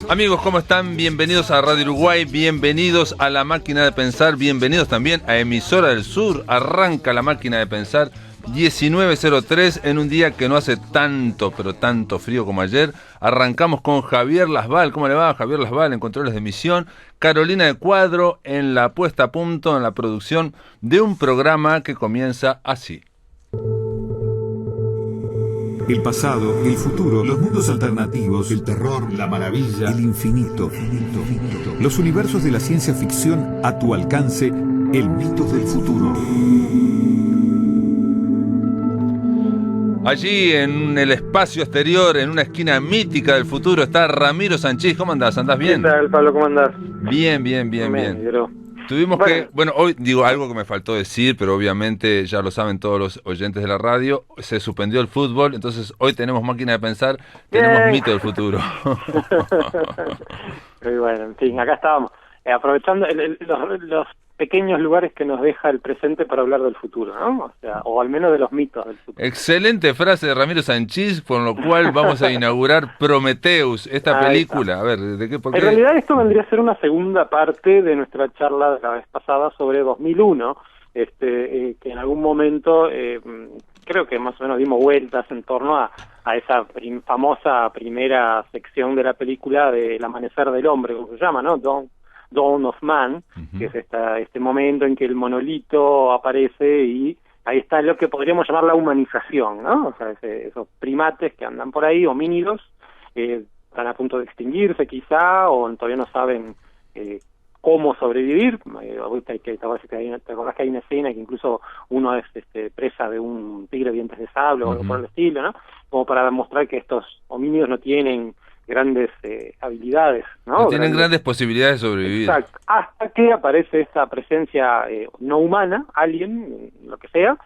Amigos, ¿cómo están? Bienvenidos a Radio Uruguay, bienvenidos a La Máquina de Pensar, bienvenidos también a Emisora del Sur. Arranca La Máquina de Pensar, 19:03, en un día que no hace tanto, pero tanto frío como ayer. Arrancamos con Javier Lasval. ¿Cómo le va, Javier Lasval, en controles de emisión? Carolina de Cuadro en la puesta a punto, en la producción de un programa que comienza así. El pasado, el futuro, los mundos alternativos, el terror, la maravilla, el infinito. Los universos de la ciencia ficción a tu alcance, el mito del futuro. Allí en el espacio exterior, en una esquina mítica del futuro, está Ramiro Sanchís. ¿Cómo andás? ¿Andás bien? ¿Qué tal, Pablo? ¿Cómo andás? Bien. Tuvimos que, hoy digo algo que me faltó decir, pero obviamente ya lo saben todos los oyentes de la radio, se suspendió el fútbol, entonces hoy tenemos Máquina de Pensar, tenemos Mito del Futuro. Muy bueno, en fin, acá estábamos, aprovechando los pequeños lugares que nos deja el presente para hablar del futuro, ¿no? O sea, o al menos de los mitos del futuro. Excelente frase de Ramiro Sanchís, con lo cual vamos a inaugurar Prometheus, esta película. A ver, ¿de qué? ¿Por qué? En realidad esto vendría a ser una segunda parte de nuestra charla de la vez pasada sobre 2001, que en algún momento creo que más o menos dimos vueltas en torno a esa famosa primera sección de la película del amanecer del hombre, como se llama, ¿no? Dawn of Man, que es este momento en que el monolito aparece y ahí está lo que podríamos llamar la humanización, ¿no? O sea, esos primates que andan por ahí, homínidos, están a punto de extinguirse quizá, o todavía no saben cómo sobrevivir. ¿Te acordás que hay una escena que incluso uno es presa de un tigre de dientes de sable o algo por el estilo, ¿no? Como para demostrar que estos homínidos no tienen grandes habilidades, ¿no? No tienen grandes posibilidades de sobrevivir. Exacto, hasta que aparece esta presencia no humana, alien, lo que sea,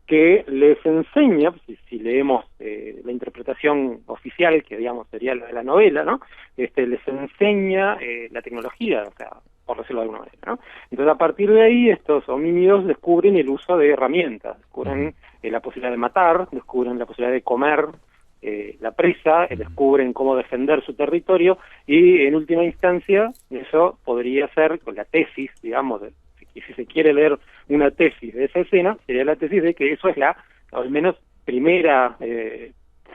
que les enseña, si leemos la interpretación oficial, que digamos sería la de la novela, ¿no? Les enseña la tecnología, o sea, por decirlo de alguna manera, ¿no? Entonces a partir de ahí estos homínidos descubren el uso de herramientas, descubren la posibilidad de matar, descubren la posibilidad de comer la presa, descubren cómo defender su territorio y en última instancia eso podría ser con la tesis, digamos, si se quiere leer una tesis de esa escena, sería la tesis de que eso es la, al menos, primera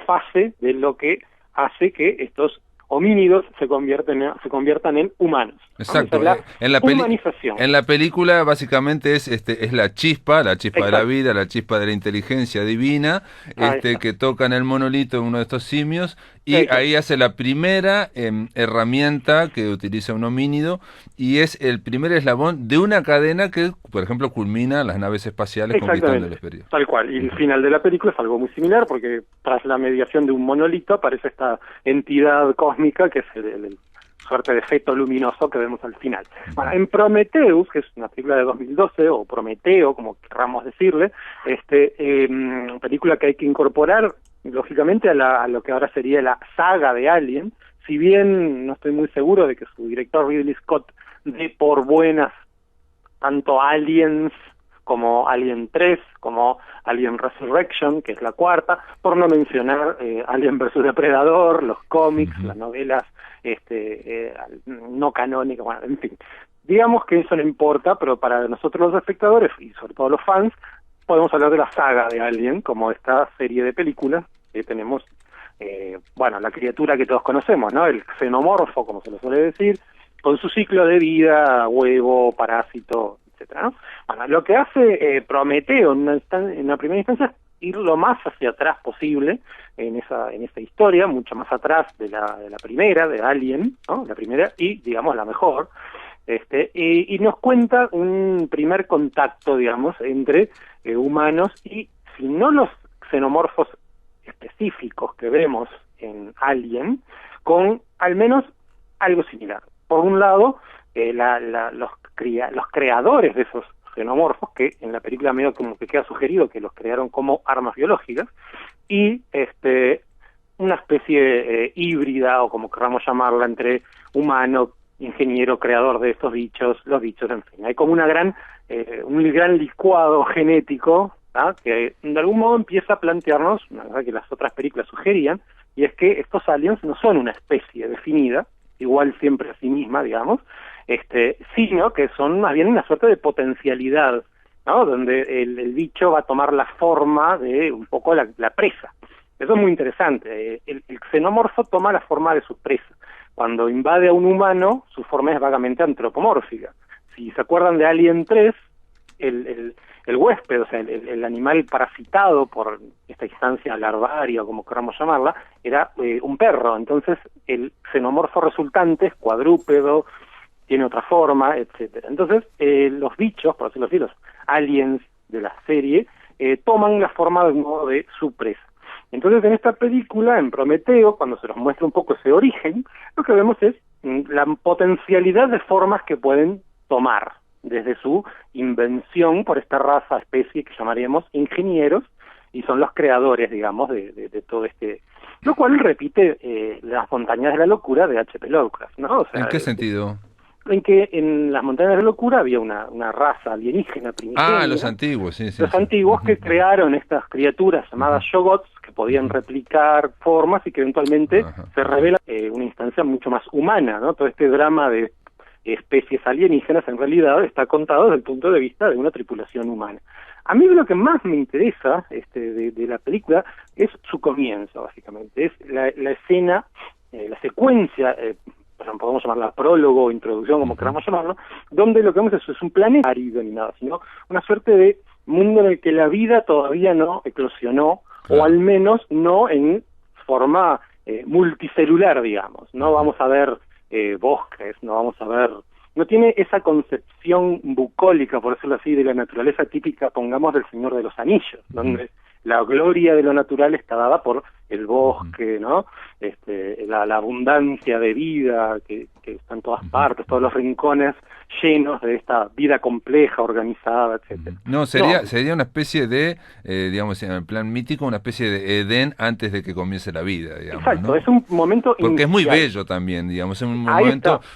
fase de lo que hace que estos homínidos se conviertan en humanos. Exacto. En la humanización. En la película básicamente es la chispa de la vida, la chispa de la inteligencia divina, que toca en el monolito en uno de estos simios, y ahí hace la primera herramienta que utiliza un homínido, y es el primer eslabón de una cadena que, por ejemplo, culmina las naves espaciales conquistando el exterior. Tal cual, y el final de la película es algo muy similar, porque tras la mediación de un monolito aparece esta entidad cósmica que es el suerte de feto luminoso que vemos al final. Bueno, en Prometheus, que es una película de 2012, o Prometeo, como querramos decirle, película que hay que incorporar, lógicamente, a lo que ahora sería la saga de Alien, si bien no estoy muy seguro de que su director Ridley Scott dé por buenas tanto Aliens como Alien 3, como Alien Resurrection, que es la cuarta, por no mencionar Alien vs Depredador, los cómics, las novelas no canónicas, bueno, en fin. Digamos que eso no importa, pero para nosotros los espectadores, y sobre todo los fans, podemos hablar de la saga de Alien, como esta serie de películas que tenemos, la criatura que todos conocemos, ¿no? El xenomorfo, como se lo suele decir, con su ciclo de vida, huevo, parásito, etcétera, ¿no? Bueno, lo que hace Prometeo en una primera instancia es ir lo más hacia atrás posible en esa historia, mucho más atrás de la primera, de Alien, ¿no? La primera y, digamos, la mejor, y nos cuenta un primer contacto, digamos, entre humanos y, si no los xenomorfos específicos que vemos en Alien, con al menos algo similar. Por un lado, los creadores de esos xenomorfos, que en la película medio como que queda sugerido que los crearon como armas biológicas, y una especie híbrida, o como queramos llamarla, entre humano, ingeniero, creador de estos bichos, los bichos, en fin. Hay como un gran licuado genético, ¿ah? Que de algún modo empieza a plantearnos, una verdad que las otras películas sugerían, y es que estos aliens no son una especie definida, igual siempre a sí misma, digamos, sino que son más bien una suerte de potencialidad, ¿no? Donde el bicho va a tomar la forma de un poco la presa. Eso es muy interesante. El xenomorfo toma la forma de su presa. Cuando invade a un humano, su forma es vagamente antropomórfica. Si se acuerdan de Alien 3, el huésped, o sea, el animal parasitado por esta instancia larvaria, o como queramos llamarla, era un perro. Entonces, el xenomorfo resultante es cuadrúpedo, tiene otra forma, etcétera. Entonces, los bichos, por decirlo así, los aliens de la serie, toman la forma de nuevo de su presa. Entonces, en esta película, en Prometeo, cuando se nos muestra un poco ese origen, lo que vemos es la potencialidad de formas que pueden tomar desde su invención por esta raza, especie que llamaríamos ingenieros, y son los creadores, digamos, de todo este... Lo cual repite Las montañas de la locura de H.P. Lovecraft, ¿no? O sea, ¿En qué sentido? En que en Las montañas de la locura había una raza alienígena primigenia. Ah, los antiguos, sí. Los antiguos que crearon estas criaturas llamadas Shoggoths, que podían replicar formas y que eventualmente se revela una instancia mucho más humana, ¿no? Todo este drama de especies alienígenas en realidad está contado desde el punto de vista de una tripulación humana. A mí lo que más me interesa de la película es su comienzo, básicamente. Es la escena, la secuencia, podemos llamarla prólogo o introducción, como queramos llamarlo, donde lo que vemos es un planeta árido ni nada, sino una suerte de mundo en el que la vida todavía no eclosionó, o al menos no en forma multicelular, digamos. No vamos a ver bosques, no vamos a ver... No tiene esa concepción bucólica, por decirlo así, de la naturaleza típica, pongamos, del Señor de los Anillos, donde la gloria de lo natural está dada por el bosque, ¿no? La abundancia de vida que está en todas partes, todos los rincones llenos de esta vida compleja, organizada, etcétera. No, sería una especie de, digamos, en el plan mítico, una especie de Edén antes de que comience la vida, digamos. Exacto, ¿no? es un momento porque inicial. Es muy bello también, digamos, es un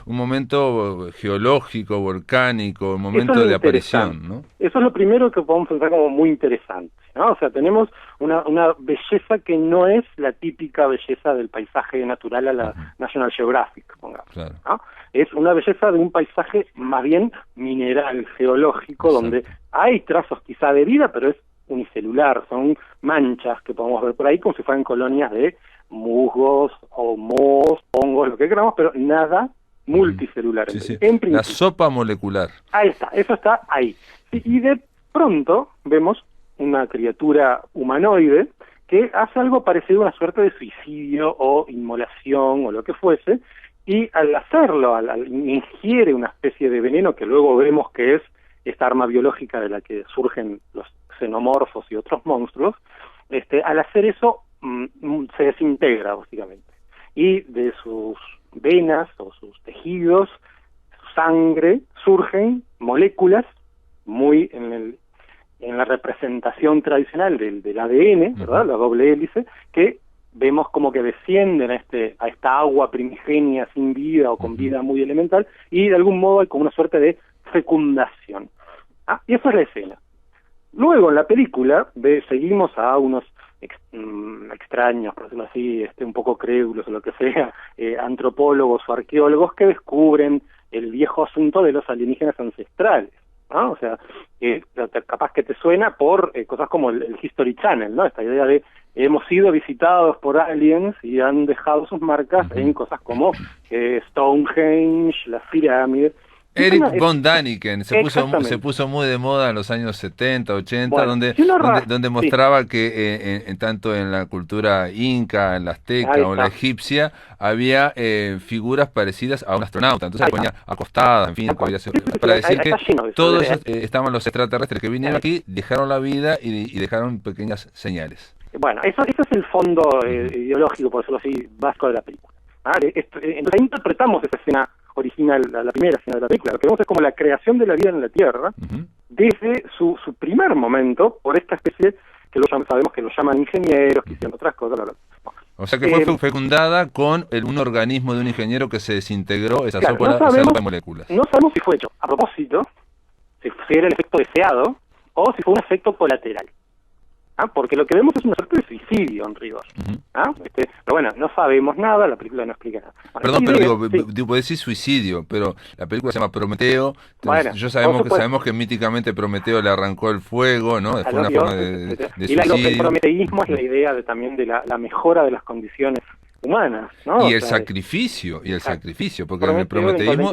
momento geológico, volcánico, un momento de aparición, ¿no? Eso es lo primero que podemos pensar como muy interesante, ¿no? O sea, tenemos una belleza que no es la típica belleza del paisaje natural a la National Geographic, pongamos, claro, ¿no? Es una belleza de un paisaje más bien mineral, geológico, exacto, donde hay trazos quizá de vida, pero es unicelular, son manchas que podemos ver por ahí como si fueran colonias de musgos o mohos, hongos, lo que queramos, pero nada multicelular. Sí. En principio, la sopa molecular. Ahí está, eso está ahí. Y de pronto vemos una criatura humanoide que hace algo parecido a una suerte de suicidio o inmolación o lo que fuese, y al hacerlo, al ingiere una especie de veneno que luego vemos que es esta arma biológica de la que surgen los xenomorfos y otros monstruos, al hacer eso se desintegra básicamente, y de sus venas o sus tejidos, su sangre, surgen moléculas muy en la representación tradicional del ADN, ¿verdad? La doble hélice, que vemos como que descienden a esta agua primigenia sin vida o con vida muy elemental, y de algún modo hay como una suerte de fecundación. Y esa es la escena. Luego en la película seguimos a unos extraños, por decirlo así, un poco crédulos o lo que sea, antropólogos o arqueólogos que descubren el viejo asunto de los alienígenas ancestrales, ¿no? O sea, capaz que te suena por cosas como el History Channel, ¿no? Esta idea de hemos sido visitados por aliens y han dejado sus marcas en cosas como Stonehenge, las pirámides. Eric von Däniken se puso muy de moda en los años 70, 80, bueno, donde mostraba que tanto en la cultura inca, en la azteca o la egipcia, había figuras parecidas a un astronauta. Entonces se ponía acostada, en fin, para decir que todos estaban los extraterrestres que vinieron aquí, dejaron la vida y dejaron pequeñas señales. Bueno, eso es el fondo ideológico, por decirlo así, básico de la película. Entonces interpretamos esa escena original, la primera escena de la película. Lo que vemos es como la creación de la vida en la Tierra, desde su primer momento, por esta especie que sabemos que lo llaman ingenieros, que hicieron otras cosas, O sea que fue fecundada con un organismo de un ingeniero que se desintegró esa sopa de moléculas. No sabemos si fue hecho a propósito, si era el efecto deseado, o si fue un efecto colateral. Porque lo que vemos es una suerte de suicidio en rigor. Pero bueno, no sabemos nada, la película no explica nada. Bueno, Perdón, pero sí. digo, decir suicidio, pero la película se llama Prometeo. Bueno, sabemos que míticamente Prometeo le arrancó el fuego, ¿no? Fue una forma de suicidio. El prometeísmo es la idea también de la mejora de las condiciones humanas, ¿no? Y el sacrificio, porque en el prometeísmo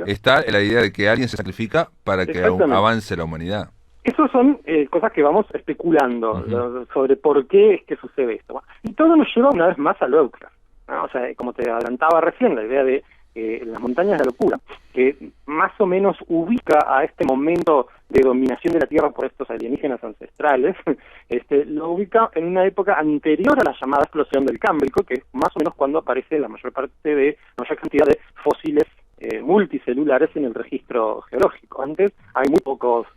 está la idea de que alguien se sacrifica para que avance la humanidad. Esas son cosas que vamos especulando sobre por qué es que sucede esto. Bueno, y todo nos lleva una vez más a Lovecraft, ¿no? O sea, como te adelantaba recién, la idea de las montañas de la locura, que más o menos ubica a este momento de dominación de la Tierra por estos alienígenas ancestrales, lo ubica en una época anterior a la llamada explosión del Cámbrico, que es más o menos cuando aparece la mayor cantidad de fósiles multicelulares en el registro geológico. Antes hay muy pocos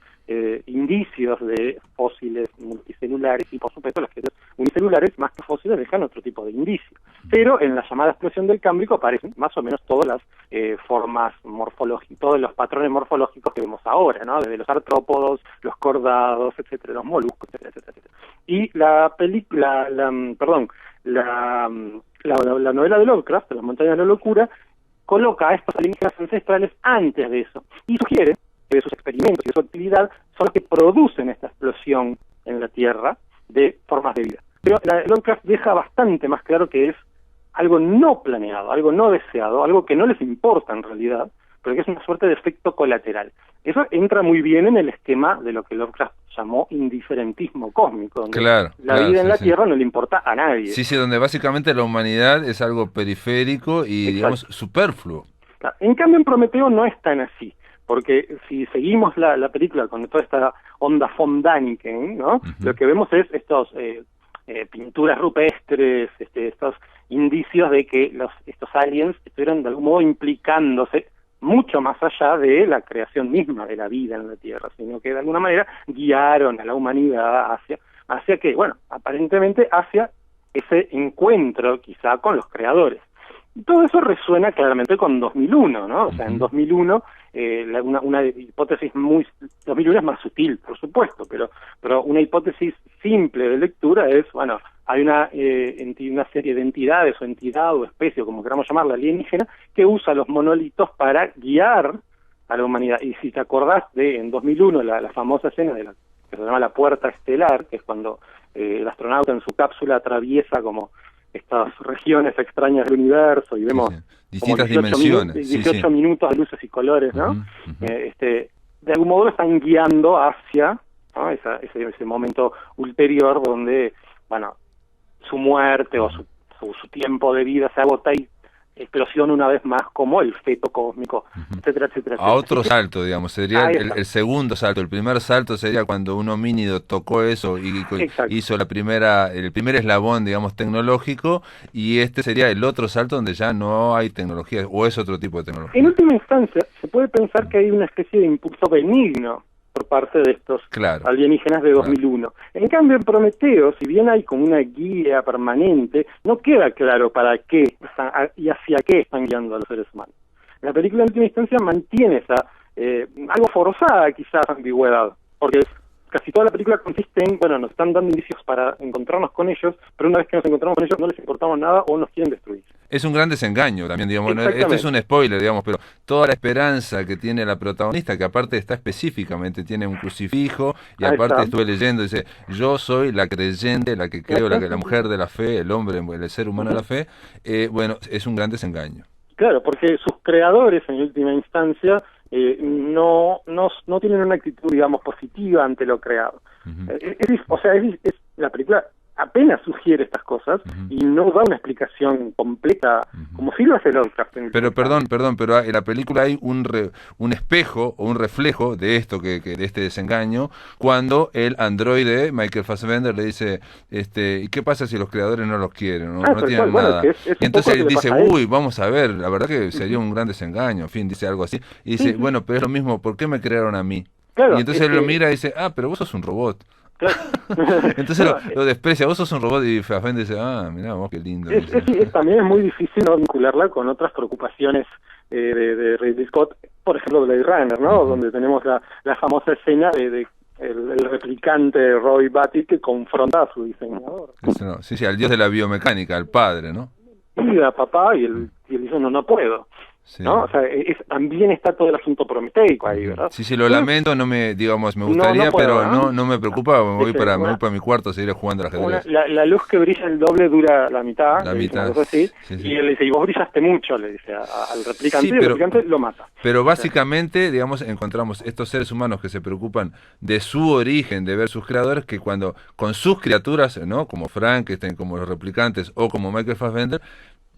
indicios de fósiles multicelulares y por supuesto las criaturas unicelulares más que fósiles dejan otro tipo de indicios, pero en la llamada explosión del Cámbrico aparecen más o menos todas las formas morfológicas, todos los patrones morfológicos que vemos ahora, ¿no? Desde los artrópodos, los cordados, etcétera, los moluscos, etcétera. Y la novela de Lovecraft, Las montañas de la locura, coloca a estos alienígenas ancestrales antes de eso y sugiere que de sus experimentos y de su actividad son los que producen esta explosión en la Tierra de formas de vida. Pero Lovecraft deja bastante más claro que es algo no planeado, algo no deseado, algo que no les importa en realidad, pero que es una suerte de efecto colateral. Eso entra muy bien en el esquema de lo que Lovecraft llamó indiferentismo cósmico, donde la vida en la Tierra no le importa a nadie. Sí, donde básicamente la humanidad es algo periférico y, digamos, superfluo. En cambio, en Prometeo no es tan así, porque si seguimos la película con toda esta onda von Däniken, ¿no? Lo que vemos es estos pinturas rupestres, estos indicios de que estos aliens estuvieron de algún modo implicándose mucho más allá de la creación misma de la vida en la Tierra, sino que de alguna manera guiaron a la humanidad hacia que, bueno, aparentemente hacia ese encuentro quizá con los creadores. Y todo eso resuena claramente con 2001, ¿no? O sea, en 2001, una hipótesis 2001 es más sutil, por supuesto, pero una hipótesis simple de lectura es, bueno, hay una serie de entidades o entidad o especie, como queramos llamarla, alienígena, que usa los monolitos para guiar a la humanidad. Y si te acordás en 2001, la famosa escena que se llama la puerta estelar, que es cuando el astronauta en su cápsula atraviesa como estas regiones extrañas del universo y vemos distintas dimensiones, 18 minutos de luces y colores, ¿no? De algún modo lo están guiando hacia, ¿no? ese momento ulterior donde, bueno, su muerte o su tiempo de vida se agota y explosiona una vez más como el feto cósmico, etcétera. A otro salto, digamos, sería el segundo salto. El primer salto sería cuando un homínido tocó eso y hizo el primer eslabón, digamos, tecnológico, y este sería el otro salto donde ya no hay tecnología, o es otro tipo de tecnología. En última instancia, se puede pensar que hay una especie de impulso benigno por parte de estos alienígenas de 2001. En cambio, en Prometeo, si bien hay como una guía permanente, no queda claro para qué y hacia qué están guiando a los seres humanos. La película, en última instancia, mantiene esa, algo forzada quizás, ambigüedad, porque casi toda la película consiste en, bueno, nos están dando indicios para encontrarnos con ellos, pero una vez que nos encontramos con ellos no les importamos nada o nos quieren destruir. Es un gran desengaño también, digamos. Esto es un spoiler, digamos, pero toda la esperanza que tiene la protagonista, que aparte está específicamente, tiene un crucifijo, y aparte estuve leyendo, dice, yo soy la creyente, la que creo, la mujer de la fe, el hombre, el ser humano de la fe, bueno, es un gran desengaño. Claro, porque sus creadores, en última instancia, no tienen una actitud, digamos, positiva ante lo creado. La película apenas sugiere estas cosas y no da una explicación completa, como si lo hace Lovecraft. Pero perdón, pero en la película hay un espejo o un reflejo de esto, de este desengaño, cuando el androide Michael Fassbender le dice, ¿y qué pasa si los creadores no los quieren? No tienen nada. Y entonces él dice, vamos a ver, la verdad que sería un gran desengaño, en fin, dice algo así. Y dice, bueno, pero es lo mismo, ¿por qué me crearon a mí? Claro, y entonces él lo mira y dice, pero vos sos un robot. Entonces lo desprecia, vos sos un robot, y Fassbender dice, mirá vos qué lindo. También es muy difícil no vincularla con otras preocupaciones de Ridley Scott, por ejemplo Blade Runner, ¿no? Donde tenemos la famosa escena de el replicante Roy Batty que confronta a su diseñador. Sí, al dios de la biomecánica, al padre, ¿no? Y a papá, y él dice, no puedo. Sí. ¿No? O sea, también está todo el asunto prometeico ahí, ¿verdad? Sí, lo lamento, me gustaría, no puedo, pero no me preocupa, me voy para mi cuarto a seguir jugando al ajedrez. La luz que brilla el doble dura la mitad, sí. Y él le dice, y vos brillaste mucho, le dice al replicante, y el replicante lo mata. Pero básicamente, encontramos estos seres humanos que se preocupan de su origen, de ver sus creadores, que cuando con sus criaturas, ¿no? Como Frankenstein, como los replicantes, o como Michael Fassbender,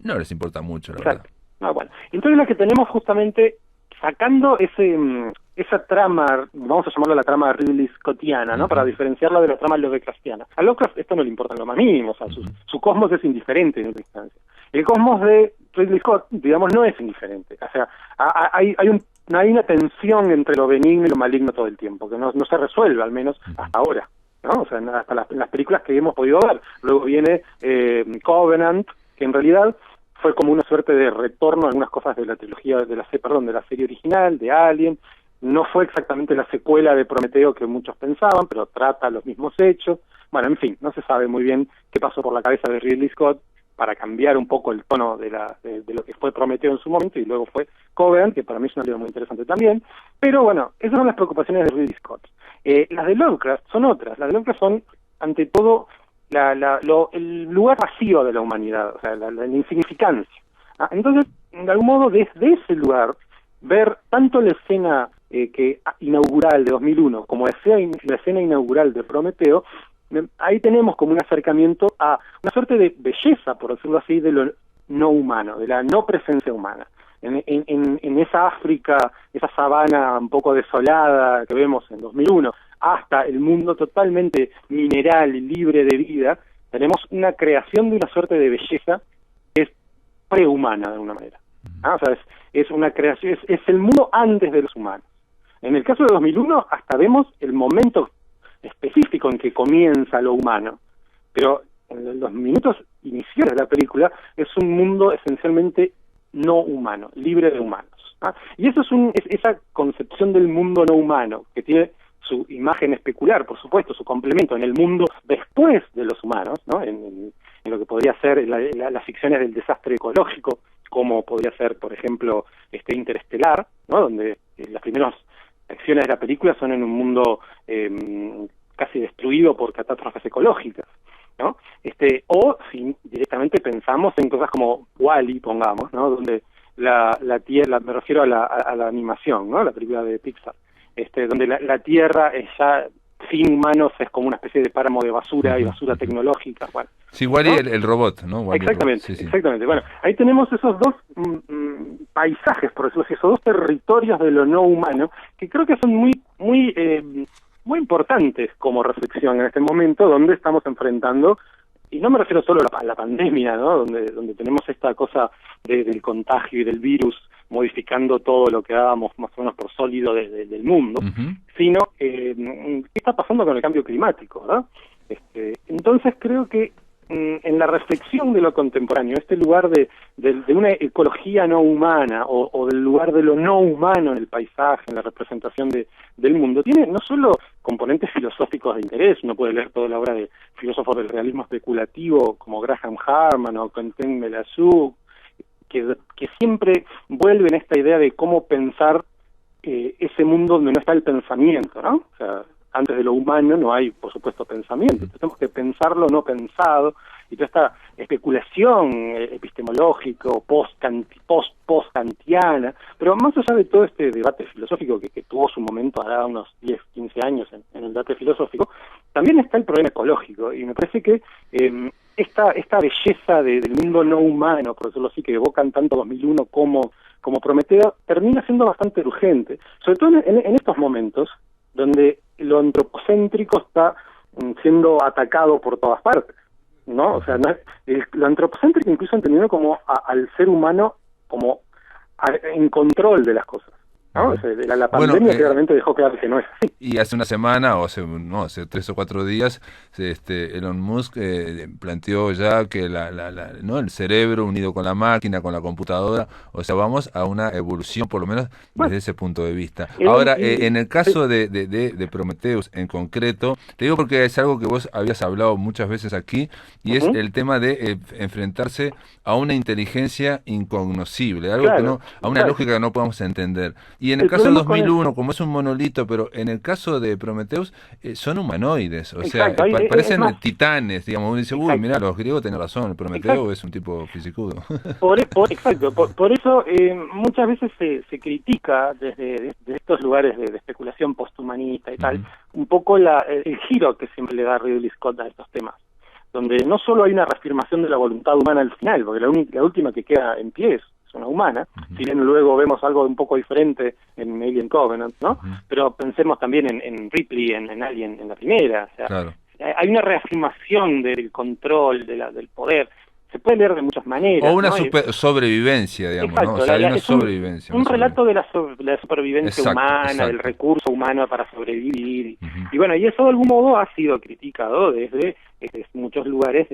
no les importa mucho, la verdad. Bueno, entonces lo que tenemos justamente, sacando esa trama, vamos a llamarlo la trama Ridley Scottiana, ¿no? Para diferenciarla de la trama Lovecraftiana. A Lovecraft esto no le importa en lo más mínimo, o sea, su cosmos es indiferente en esta instancia. El cosmos de Ridley Scott, digamos, no es indiferente. O sea, hay una tensión entre lo benigno y lo maligno todo el tiempo, que no se resuelve, al menos hasta ahora, ¿no? O sea, hasta las películas que hemos podido ver. Luego viene Covenant, que en realidad fue como una suerte de retorno a algunas cosas de la trilogía, de la serie original, de Alien. No fue exactamente la secuela de Prometeo que muchos pensaban, pero trata los mismos hechos. Bueno, en fin, no se sabe muy bien qué pasó por la cabeza de Ridley Scott para cambiar un poco el tono de lo que fue Prometeo en su momento, y luego fue Covenant, que para mí es una libro muy interesante también. Pero bueno, esas son las preocupaciones de Ridley Scott. Las de Lovecraft son otras. Las de Lovecraft son, ante todo, el lugar vacío de la humanidad, o sea, la insignificancia. Entonces, de algún modo, desde ese lugar, ver tanto la escena inaugural de 2001 como la escena inaugural de Prometeo, ahí tenemos como un acercamiento a una suerte de belleza, por decirlo así, de lo no humano, de la no presencia humana. En esa África, esa sabana un poco desolada que vemos en 2001, hasta el mundo totalmente mineral y libre de vida, tenemos una creación de una suerte de belleza que es prehumana de alguna manera. O sea, es una creación, es el mundo antes de los humanos. En el caso de 2001 hasta vemos el momento específico en que comienza lo humano, pero en los minutos iniciales de la película es un mundo esencialmente no humano, libre de humanos. Y eso es esa concepción del mundo no humano, que tiene su imagen especular, por supuesto, su complemento en el mundo después de los humanos, ¿no? En lo que podría ser las ficciones del desastre ecológico, como podría ser, por ejemplo, Interestelar, ¿no? Donde las primeras acciones de la película son en un mundo casi destruido por catástrofes ecológicas, ¿no? O si directamente pensamos en cosas como Wall-E, pongamos, ¿no? Donde la Tierra, me refiero a la animación, ¿no? La película de Pixar, donde la Tierra es ya sin humanos, es como una especie de páramo de basura y basura tecnológica. Bueno, sí, Wall-E, ¿no? el robot, ¿no? Wall-E, exactamente, sí, sí. Exactamente. Bueno, ahí tenemos esos dos paisajes, por decirlo así, esos dos territorios de lo no humano, que creo que son muy importantes como reflexión en este momento, donde estamos enfrentando, y no me refiero solo a la pandemia, ¿no? Donde tenemos esta cosa del contagio y del virus modificando todo lo que dábamos más o menos por sólido del mundo, sino qué está pasando con el cambio climático, ¿verdad? Entonces creo que en la reflexión de lo contemporáneo, este lugar de una ecología no humana o del lugar de lo no humano en el paisaje, en la representación del mundo, tiene no solo componentes filosóficos de interés. Uno puede leer toda la obra de filósofos del realismo especulativo como Graham Harman o Quentin Melasou, que siempre vuelven a esta idea de cómo pensar ese mundo donde no está el pensamiento, ¿no? O sea, antes de lo humano no hay, por supuesto, pensamiento. Entonces tenemos que pensarlo no pensado, y toda esta especulación epistemológica, post-kantiana, pero más allá de todo este debate filosófico que tuvo su momento hará unos 10, 15 años en el debate filosófico, también está el problema ecológico, y me parece que esta belleza del mundo no humano, por decirlo así, que evocan tanto 2001 como Prometeo, termina siendo bastante urgente, sobre todo en estos momentos, donde lo antropocéntrico está siendo atacado por todas partes, ¿no? O sea, lo antropocéntrico incluso entendido como al ser humano como en control de las cosas, ¿no? La pandemia claramente dejó claro que no es así. Y hace una semana, o hace 3 o 4 días, Elon Musk planteó ya que ¿no? el cerebro unido con la máquina, con la computadora, o sea, vamos a una evolución, por lo menos desde ese punto de vista. Ahora, en el caso de Prometheus en concreto, te digo porque es algo que vos habías hablado muchas veces aquí, y es el tema de enfrentarse a una inteligencia incognoscible, algo que no, a una lógica que no podemos entender. Y en el caso de 2001, como es un monolito, pero en el caso de Prometheus, son humanoides, o sea, parecen titanes, digamos. Uno dice, uy, mirá, los griegos tienen razón, el Prometeo es un tipo fisicudo. Por eso muchas veces se critica desde estos lugares de especulación posthumanista y tal, un poco el giro que siempre le da Ridley Scott a estos temas, donde no solo hay una reafirmación de la voluntad humana al final, porque la última que queda en pie es una humana, si bien luego vemos algo un poco diferente en Alien Covenant, ¿no? Pero pensemos también en Ripley, en Alien, en la primera, o sea, hay una reafirmación del control, del poder. Se puede leer de muchas maneras. O una ¿no? sobrevivencia, digamos, ¿no? O sea, hay una sobrevivencia. Un relato de la supervivencia humana, del recurso humano para sobrevivir. Y bueno, y eso de algún modo ha sido criticado desde muchos lugares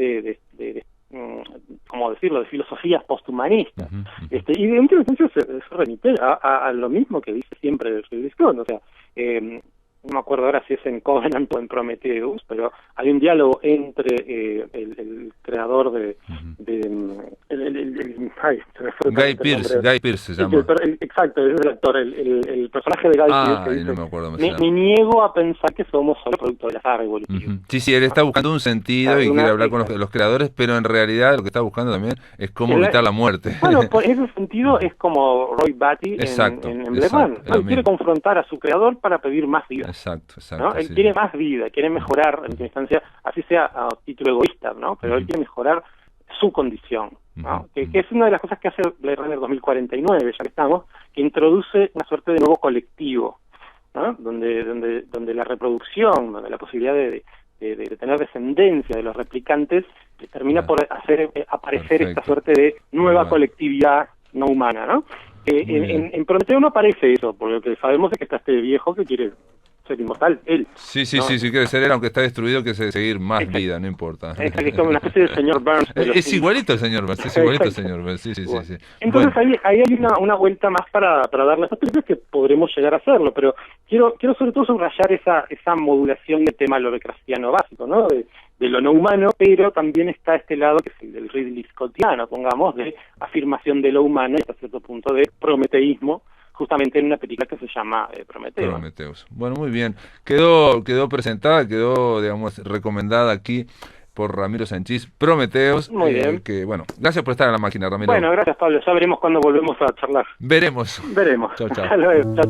¿cómo decirlo?, de filosofías posthumanistas. Y de última instancia se remite a lo mismo que dice siempre Ridley Scott, o sea, no me acuerdo ahora si es en Covenant o en Prometheus, pero hay un diálogo entre el creador Guy Pearce se llama. Exacto, es el actor, el personaje de Guy Pearce que dice, no me acuerdo. Me niego a pensar que somos solo producto del azar evolutivo. Sí, él está buscando un sentido y quiere hablar con los creadores, pero en realidad lo que está buscando también es cómo evitar la muerte. Bueno, por ese sentido es como Roy Batty en Blade Runner. Él quiere confrontar a su creador para pedir más vida. Exacto. ¿no? Él quiere más vida, quiere mejorar, en última instancia, así sea a título egoísta, ¿no? Pero él quiere mejorar su condición, ¿no? Que es una de las cosas que hace Blade Runner 2049, ya que estamos, que introduce una suerte de nuevo colectivo, ¿no? Donde la reproducción, donde la posibilidad de tener descendencia de los replicantes termina por hacer aparecer esta suerte de nueva colectividad no humana, ¿no? En Prometeo no aparece eso, porque lo que sabemos es que está este viejo que quiere ser inmortal, él. Sí, quiere ser él, aunque está destruido, que seguir más vida, no importa. Es como una especie de señor Burns. Es igualito el señor Burns, sí. Entonces ahí hay una vuelta más para darle a estas películas que podremos llegar a hacerlo, pero quiero sobre todo subrayar esa modulación del tema lovecraftiano básico, ¿no? De lo no humano, pero también está este lado que es el del Ridley Scottiano, pongamos, de afirmación de lo humano y hasta cierto punto de prometeísmo, justamente en una película que se llama Prometheus. Bueno, muy bien. Quedó presentada, digamos, recomendada aquí por Ramiro Sanchís, Prometheus. Muy bien. Bueno, gracias por estar en la máquina, Ramiro. Bueno, gracias, Pablo. Ya veremos cuándo volvemos a charlar. Veremos. Chao.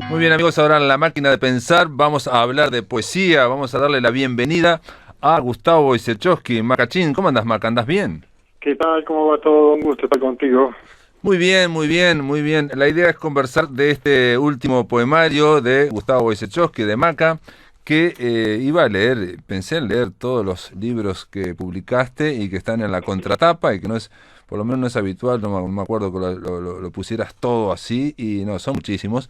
Muy bien, amigos, ahora en la máquina de pensar vamos a hablar de poesía, vamos a darle la bienvenida a Gustavo Wojciechowski. Macachín, ¿cómo andas, Maca? ¿Andás bien? ¿Qué tal? ¿Cómo va todo? Un gusto estar contigo. Muy bien. La idea es conversar de este último poemario de Gustavo Wojciechowski, de Maca, que iba a leer, pensé en leer todos los libros que publicaste y que están en la contratapa y que no es, por lo menos no es habitual, no me acuerdo que lo pusieras todo así, y no, son muchísimos.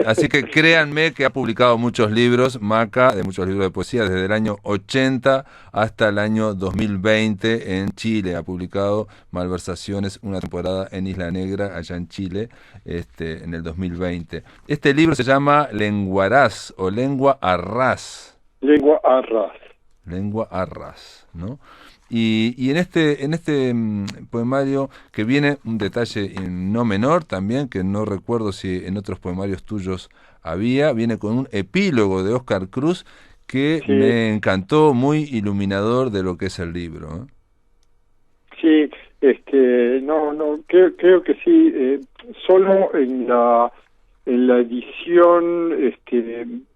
Así que créanme que ha publicado muchos libros, Maca, de muchos libros de poesía, desde el año 80 hasta el año 2020 en Chile. Ha publicado Malversaciones, una temporada en Isla Negra, allá en Chile, en el 2020. Este libro se llama Lenguaraz o Lengua Arras. Lengua Arras, ¿no? Y en este poemario, que viene un detalle no menor también, que no recuerdo si en otros poemarios tuyos viene con un epílogo de Óscar Cruz que me encantó, muy iluminador de lo que es el libro. Sí, creo que sí, solo en la edición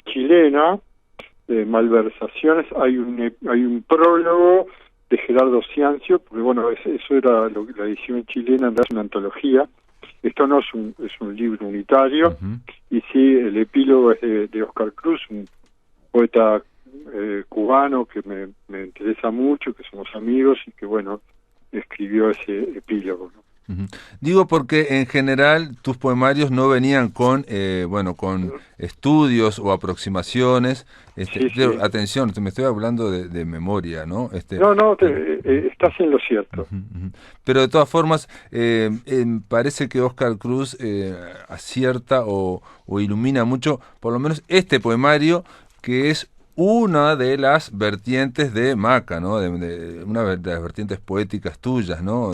chilena de Malversaciones hay un prólogo de Gerardo Ciancio, porque bueno, eso era la edición chilena, es una antología. Esto no es un libro unitario, y sí, el epílogo es de Óscar Cruz, un poeta cubano que me interesa mucho, que somos amigos y que bueno, escribió ese epílogo, ¿no? Ujú. Digo porque en general tus poemarios no venían con, con estudios o aproximaciones. Sí, Pero, sí. atención, me estoy hablando de memoria, ¿no? No, no, Pero, estás en lo cierto. ujú, ujú. Pero de todas formas, parece que Oscar Cruz acierta o ilumina mucho, por lo menos este poemario, que es una de las vertientes de Maca, ¿no? Una de las vertientes poéticas tuyas, ¿no?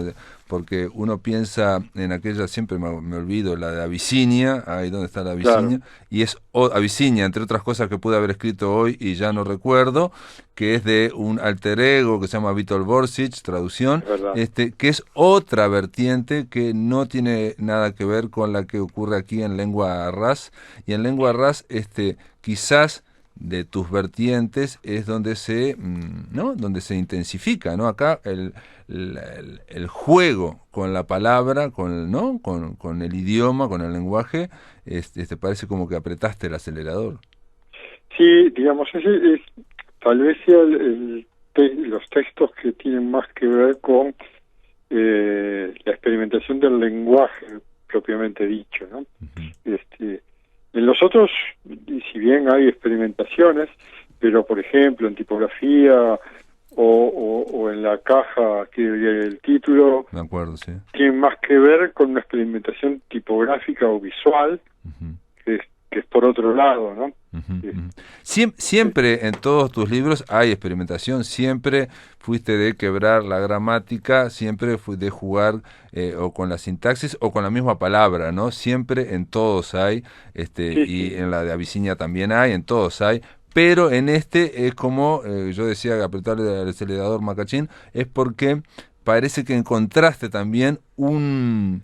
Porque uno piensa en aquella, siempre me olvido, la de Abisinia, ahí donde está la Claro, Abisinia, y es Abisinia, entre otras cosas que pude haber escrito hoy y ya no recuerdo, que es de un alter ego que se llama Vítor Borsic, traducción, es verdad. que es otra vertiente que no tiene nada que ver con la que ocurre aquí en lengua ras, y en lengua ras, quizás de tus vertientes es donde ¿no? Donde se intensifica, ¿no? Acá el juego con la palabra, ¿no? Con el idioma, con el lenguaje, parece como que apretaste el acelerador. Sí, digamos, ese es tal vez sea los textos que tienen más que ver con la experimentación del lenguaje propiamente dicho, ¿no? En los otros, si bien hay experimentaciones, pero por ejemplo en tipografía o en la caja que el título Me acuerdo, sí. tiene más que ver con una experimentación tipográfica o visual, Ujú. que es por otro lado, ¿no? Ujú, ujú. Siempre en todos tus libros hay experimentación, siempre fuiste de quebrar la gramática, siempre de jugar o con la sintaxis o con la misma palabra, ¿no? Siempre en todos hay, Sí, y sí, en la de Abisinia también hay, en todos hay, pero en este es como, yo decía, apretarle al acelerador Macachín, es porque parece que encontraste también como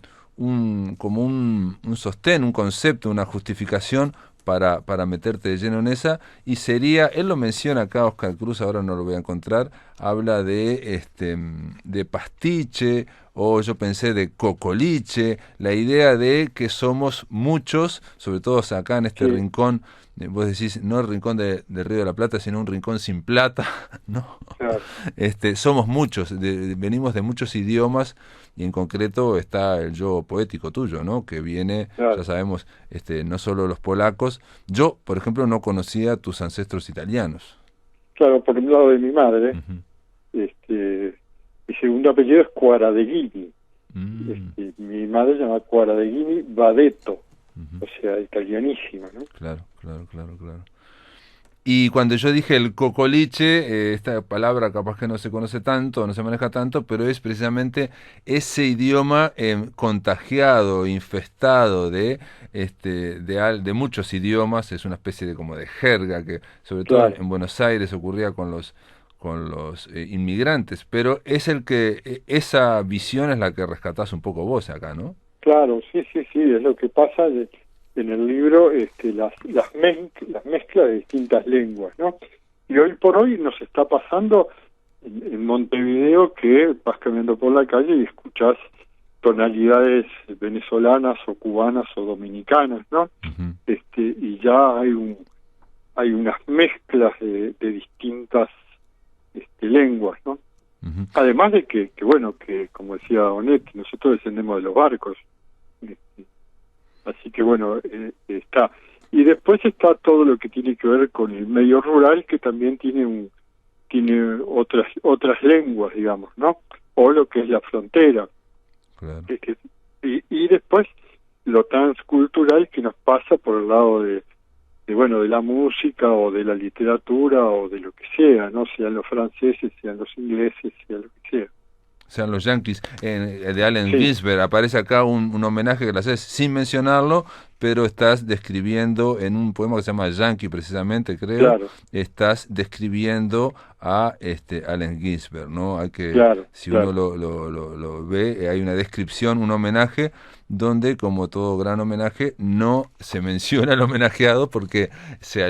un sostén, un concepto, una justificación para meterte de lleno en esa, y sería, él lo menciona acá, Oscar Cruz, ahora no lo voy a encontrar, habla de pastiche, o yo pensé de cocoliche, la idea de que somos muchos, sobre todo acá en este sí, rincón, vos decís, no el rincón del Río de la Plata, sino un rincón sin plata, ¿no? claro, Somos muchos, venimos de muchos idiomas, y en concreto está el yo poético tuyo, ¿no? Que viene, ya claro. sabemos, no solo los polacos. Yo, por ejemplo, no conocía tus ancestros italianos. Claro, por un lado de mi madre, Ujú. mi segundo apellido es Quaradeghini. Mm, Mi madre se llama Quaradeghini Badetto, ujú. o sea, italianísima, ¿no? Claro, claro, claro, claro. Y cuando yo dije el cocoliche, esta palabra capaz que no se conoce tanto, no se maneja tanto, pero es precisamente ese idioma contagiado, infestado de muchos idiomas, es una especie de como de jerga que sobre todo Claro, en Buenos Aires ocurría con los inmigrantes, pero es esa visión es la que rescatás un poco vos acá, ¿no? claro, sí, sí, sí, es lo que pasa en el libro, las mezclas de distintas lenguas, ¿no? Y hoy por hoy nos está pasando en Montevideo que vas caminando por la calle y escuchás tonalidades venezolanas o cubanas o dominicanas, ¿no? Ujú, Y ya hay unas mezclas de distintas lenguas, ¿no? ujú. Además de que bueno, que como decía Onetti, nosotros descendemos de los barcos, este, así que bueno, está. Y después está todo lo que tiene que ver con el medio rural, que también tiene otras lenguas, digamos, ¿no? O lo que es la frontera. Claro. Y después lo transcultural que nos pasa por el lado de la música o de la literatura o de lo que sea, ¿no? Sean los franceses, sean los ingleses, sea lo que sea. Sean los Yankees, de Allen Sí, Ginsberg. Aparece acá un homenaje que le haces sin mencionarlo, pero estás describiendo en un poema que se llama Yankee, precisamente, creo, claro, estás describiendo a Allen Ginsberg, ¿no? claro, Si uno claro. lo ve, hay una descripción, un homenaje, donde, como todo gran homenaje, no se menciona al homenajeado porque se lo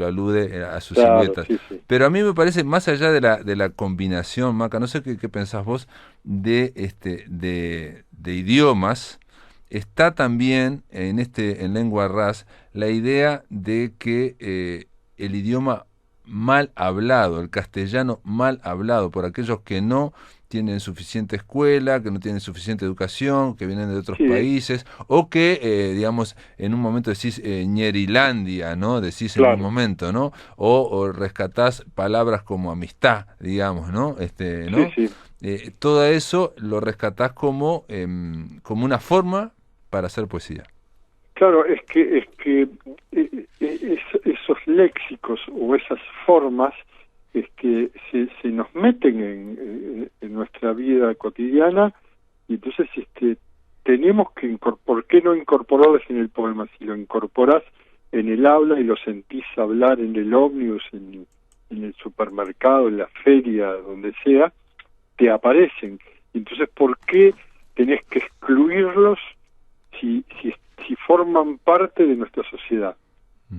alude a sus Claro, siluetas. sí, sí. Pero a mí me parece, más allá de la combinación, Maca, no sé qué pensás vos de idiomas, está también en lengua ras la idea de que el idioma mal hablado, el castellano mal hablado por aquellos que no tienen suficiente escuela, que no tienen suficiente educación, que vienen de otros Sí. países, o que, digamos, en un momento decís ñerilandia, ¿no? Decís en Claro. un momento, ¿no? O rescatás palabras como amistad, digamos, ¿no? ¿no? Sí, sí. Todo eso lo rescatás como una forma para hacer poesía. Claro, es que esos léxicos o esas formas se nos meten en nuestra vida cotidiana, y entonces tenemos que ¿por qué no incorporarlas en el poema? Si lo incorporás en el habla y lo sentís hablar en el ómnibus, en el supermercado, en la feria, donde sea, te aparecen. Entonces, ¿por qué tenés que excluirlos si forman parte de nuestra sociedad?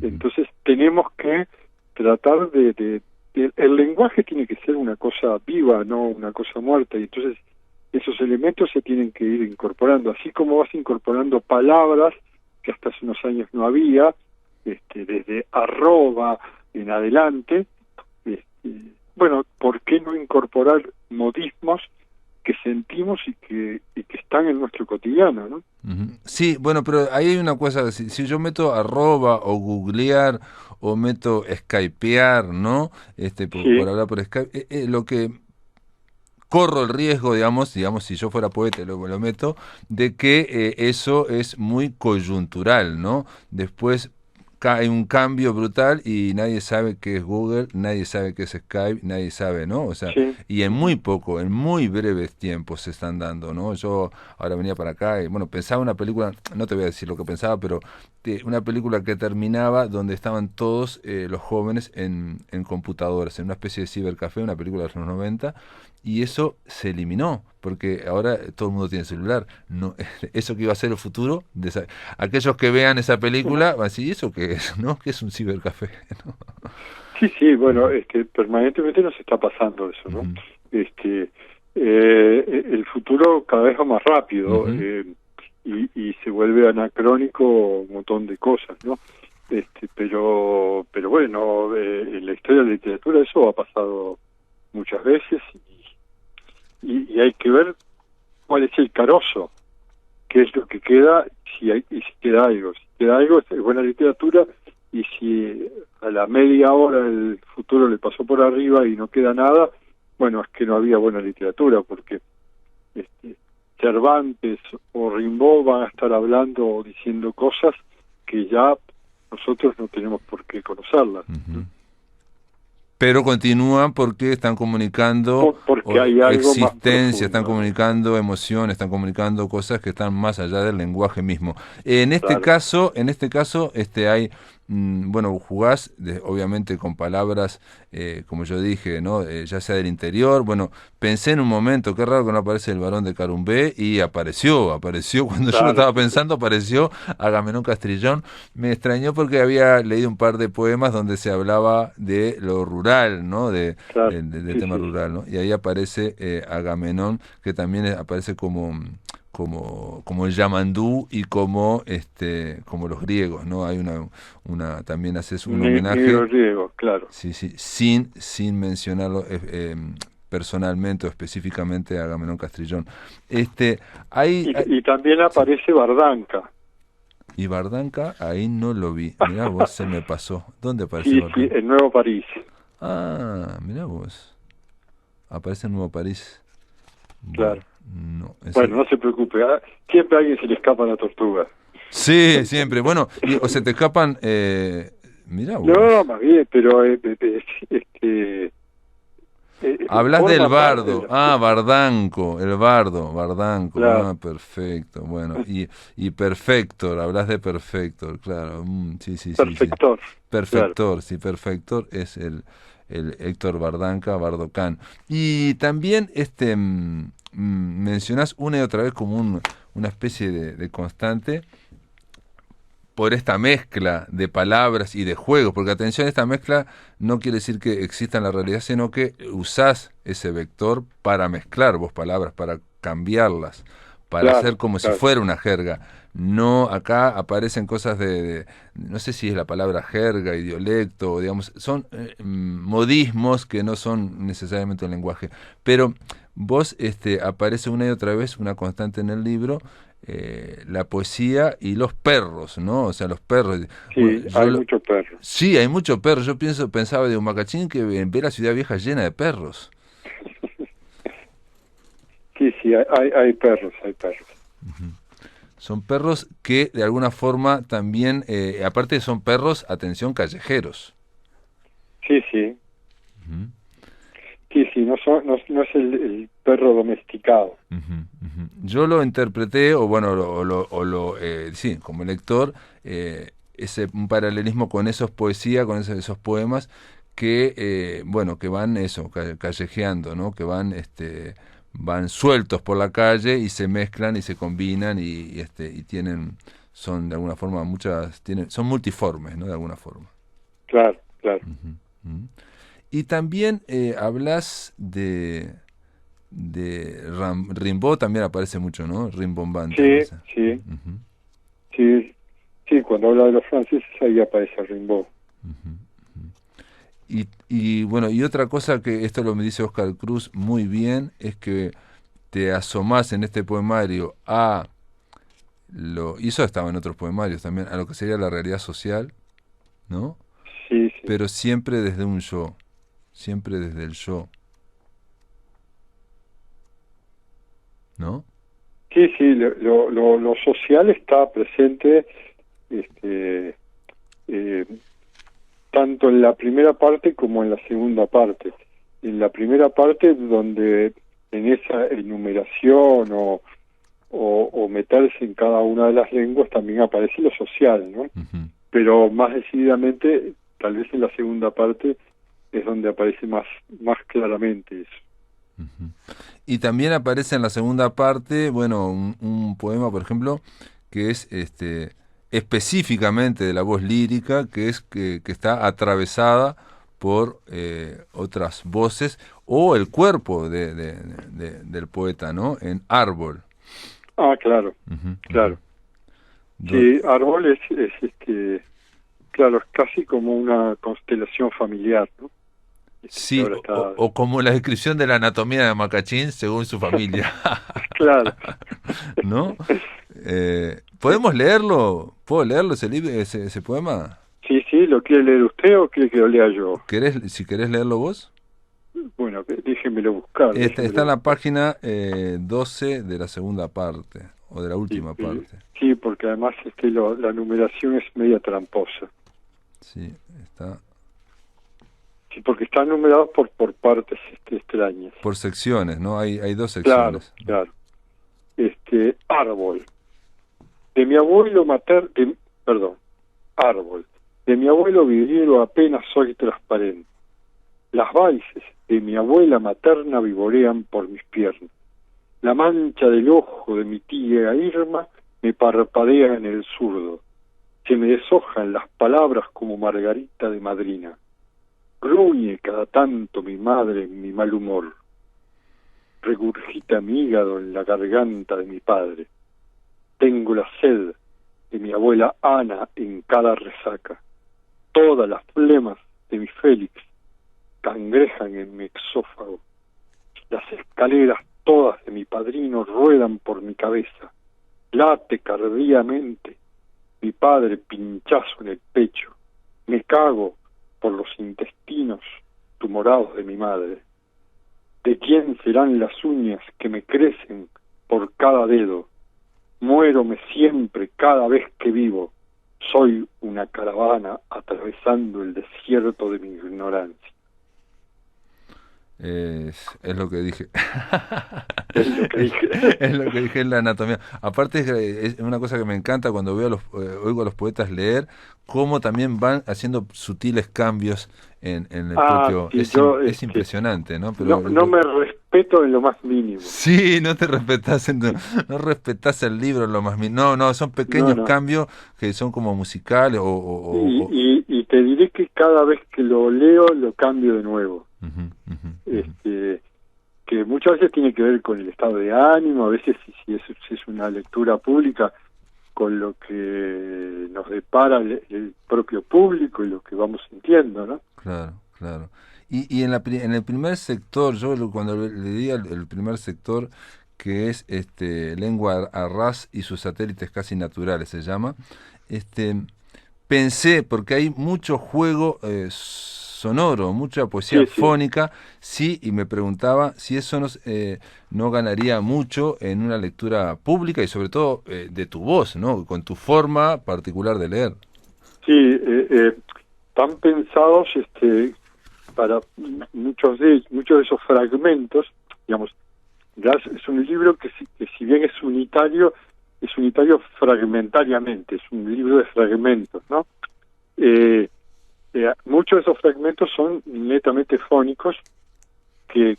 Entonces tenemos que tratar el lenguaje tiene que ser una cosa viva, no una cosa muerta, y entonces esos elementos se tienen que ir incorporando, así como vas incorporando palabras que hasta hace unos años no había, desde arroba en adelante. Bueno, ¿por qué no incorporar modismos que sentimos y que están en nuestro cotidiano, ¿no? Sí, bueno, pero ahí hay una cosa, si yo meto arroba o googlear o meto skypear, ¿no? Por hablar por Skype, lo que corro el riesgo, digamos, si yo fuera poeta lo meto, de que eso es muy coyuntural, ¿no? Después hay un cambio brutal y nadie sabe qué es Google, nadie sabe qué es Skype, nadie sabe, ¿no? O sea, Sí. y en muy breves tiempos se están dando, ¿no? Yo ahora venía para acá y, bueno, pensaba una película, no te voy a decir lo que pensaba, pero una película que terminaba donde estaban todos los jóvenes en computadoras, en una especie de cibercafé, una película de los 90, y eso se eliminó, porque ahora todo el mundo tiene celular. No, eso que iba a ser el futuro, aquellos que vean esa película van a decir, ¿eso qué es? ¿No? ¿Qué es un cibercafé? ¿No? Sí, bueno, permanentemente nos está pasando eso, ¿no? El futuro cada vez va más rápido, y se vuelve anacrónico un montón de cosas, ¿no? Pero bueno, en la historia de la literatura eso ha pasado muchas veces, y hay que ver cuál es el carozo, qué es lo que queda, si queda algo. Si queda algo es buena literatura, y si a la media hora el futuro le pasó por arriba y no queda nada, bueno, es que no había buena literatura, porque Cervantes o Rimbaud van a estar hablando o diciendo cosas que ya nosotros no tenemos por qué conocerlas. Pero continúan porque están comunicando porque hay algo existencia, más profundo, están comunicando emociones, están comunicando cosas que están más allá del lenguaje mismo. En este caso, hay, bueno, jugás obviamente con palabras, como yo dije, ¿no? Ya sea del interior. Bueno, pensé en un momento, qué raro que no aparece el Barón de Carumbé, y apareció cuando yo lo estaba pensando, apareció Agamenón Castrillón. Me extrañó porque había leído un par de poemas donde se hablaba de lo rural, ¿no? De tema rural, ¿no? Y ahí aparece Agamenón, que también aparece como el Yamandú y como los griegos, ¿no? Hay una también haces un homenaje griego, claro. Sí, sin mencionarlo personalmente o específicamente a Agamenón Castrillón. Y también aparece Bardanca. Y Bardanca ahí no lo vi. Mirá vos, se me pasó. ¿Dónde aparece Bardanca? Sí, en Nuevo París. Ah, mirá vos. Aparece en Nuevo París. Claro. Bueno, no se preocupe, siempre a alguien se le escapa la tortuga. Sí, siempre. Bueno, o se te escapan, mirá vos. No, más bien, pero hablas del bardo, Bardanco, el Bardanco, claro. Perfecto, bueno, y Perfector, hablas de Perfector, claro, sí. Perfector. Perfector, claro. Sí, Perfector es el Héctor Bardanca, Bardocán. Y también mencionás una y otra vez como una especie de constante por esta mezcla de palabras y de juegos, porque atención, esta mezcla no quiere decir que exista en la realidad, sino que usás ese vector para mezclar vos palabras, para cambiarlas, para hacer como si fuera una jerga. No, acá aparecen cosas no sé si es la palabra jerga, idiolecto, digamos, son modismos que no son necesariamente un lenguaje. Pero vos aparece una y otra vez, una constante en el libro, la poesía y los perros, ¿no? O sea, los perros. Sí, Bueno, hay muchos perros. Sí, hay muchos perros. Yo pensaba de Humacachín que ve la ciudad vieja llena de perros. Sí, hay perros, hay perros. Son perros que de alguna forma también, aparte son perros, atención, callejeros. Sí. Sí, no es el perro domesticado. Yo lo interpreté, o bueno, sí, como lector, un paralelismo con esos poesías, con esos poemas que, bueno, que van callejeando, ¿no? Que van sueltos por la calle y se mezclan y se combinan y son de alguna forma son multiformes, ¿no? De alguna forma. Claro. Y también hablas de Rimbaud, también aparece mucho, ¿no? Rimbombante. Sí, cuando habla de los franceses ahí aparece Rimbaud. Y bueno, y otra cosa que esto me dice Oscar Cruz muy bien, es que te asomás en este poemario y eso estaba en otros poemarios también, a lo que sería la realidad social, ¿no? Sí. Pero siempre desde un yo, siempre desde el yo, ¿no? Sí, lo social está presente tanto en la primera parte como en la segunda parte. En la primera parte, donde en esa enumeración o meterse en cada una de las lenguas también aparece lo social, ¿no? Pero más decididamente, tal vez en la segunda parte es donde aparece más claramente eso. Y también aparece en la segunda parte, bueno, un poema, por ejemplo, que es específicamente de la voz lírica, que está atravesada por otras voces o el cuerpo del poeta, ¿no? En Árbol. Claro. Sí, Árbol es claro, es casi como una constelación familiar, ¿no? Sí, o como la descripción de la anatomía de Macachín según su familia. Claro. ¿No? ¿Podemos leerlo? ¿Puedo leerlo ese poema? Sí, ¿lo quiere leer usted o quiere que lo lea yo? Si querés leerlo vos. Bueno, déjemelo buscar. Está en la página 12 de la segunda parte, o de la última parte. Sí, porque además la numeración es media tramposa. Sí, está... Sí, porque están numerados por partes extrañas. Por secciones, ¿no? Hay dos secciones. Claro. Árbol. De mi abuelo árbol. De mi abuelo vidriero apenas soy transparente. Las valses de mi abuela materna vivorean por mis piernas. La mancha del ojo de mi tía Irma me parpadea en el zurdo. Se me deshojan las palabras como margarita de madrina. Gruñe cada tanto mi madre en mi mal humor. Regurgita mi hígado en la garganta de mi padre. Tengo la sed de mi abuela Ana en cada resaca. Todas las flemas de mi Félix cangrejan en mi exófago. Las escaleras todas de mi padrino ruedan por mi cabeza. Late cardíamente mi padre pinchazo en el pecho. Me cago por los intestinos tumorados de mi madre. ¿De quién serán las uñas que me crecen por cada dedo? Muérome siempre cada vez que vivo. Soy una caravana atravesando el desierto de mi ignorancia. Es lo que dije. Es lo que dije. Es lo que dije en la anatomía. Aparte es una cosa que me encanta cuando oigo a los poetas leer, cómo también van haciendo sutiles cambios en el propio... Sí, es impresionante, ¿no? Pero no me respeto en lo más mínimo. Sí, no te respetás, no respetás el libro en lo más mínimo. No, son pequeños cambios que son como musicales y te diré que cada vez que lo leo lo cambio de nuevo. Que muchas veces tiene que ver con el estado de ánimo, a veces si es una lectura pública, con lo que nos depara el propio público y lo que vamos sintiendo, ¿no? Claro. Y en el primer sector, cuando le di el primer sector, que es lengua a ras y sus satélites casi naturales, se llama, este, pensé, porque hay mucho juego sonoro, mucha poesía fónica, sí, y me preguntaba si eso no ganaría mucho en una lectura pública y sobre todo de tu voz, ¿no? Con tu forma particular de leer. Sí, están pensados para muchos de esos fragmentos, digamos. Es un libro que si bien es unitario fragmentariamente, es un libro de fragmentos, ¿no? Muchos de esos fragmentos son netamente fónicos, que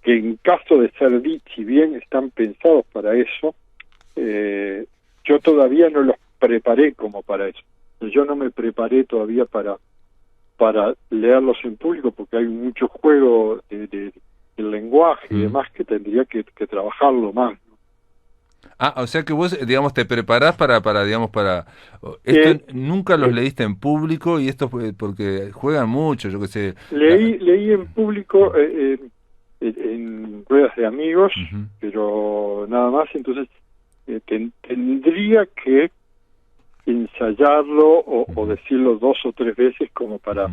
en caso de ser si bien están pensados para eso, yo todavía no los preparé como para eso. Yo no me preparé todavía para leerlos en público, porque hay mucho juego de el lenguaje y demás que tendría que trabajarlo más, ¿no? O sea que vos, digamos, te preparás para esto nunca los leíste en público, y esto porque juegan mucho, yo qué sé. Leí en público en ruedas de amigos, pero nada más. Entonces tendría que ensayarlo o decirlo 2 o 3 veces como para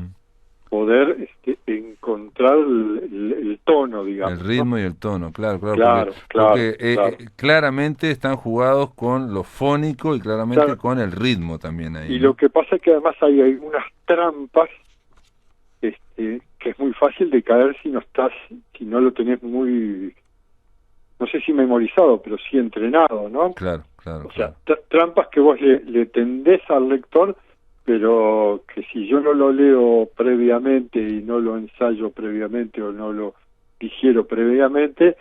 poder encontrar el tono, digamos. El ritmo, ¿no? Y el tono, claro. Porque claramente están jugados con lo fónico y claramente con el ritmo también ahí. Y ¿no? lo que pasa es que además hay algunas trampas que es muy fácil de caer si no lo tenés muy, no sé si memorizado, pero sí entrenado, ¿no? Claro. O sea, trampas que vos le tendés al lector, pero que si yo no lo leo previamente y no lo ensayo previamente o no lo digiero previamente,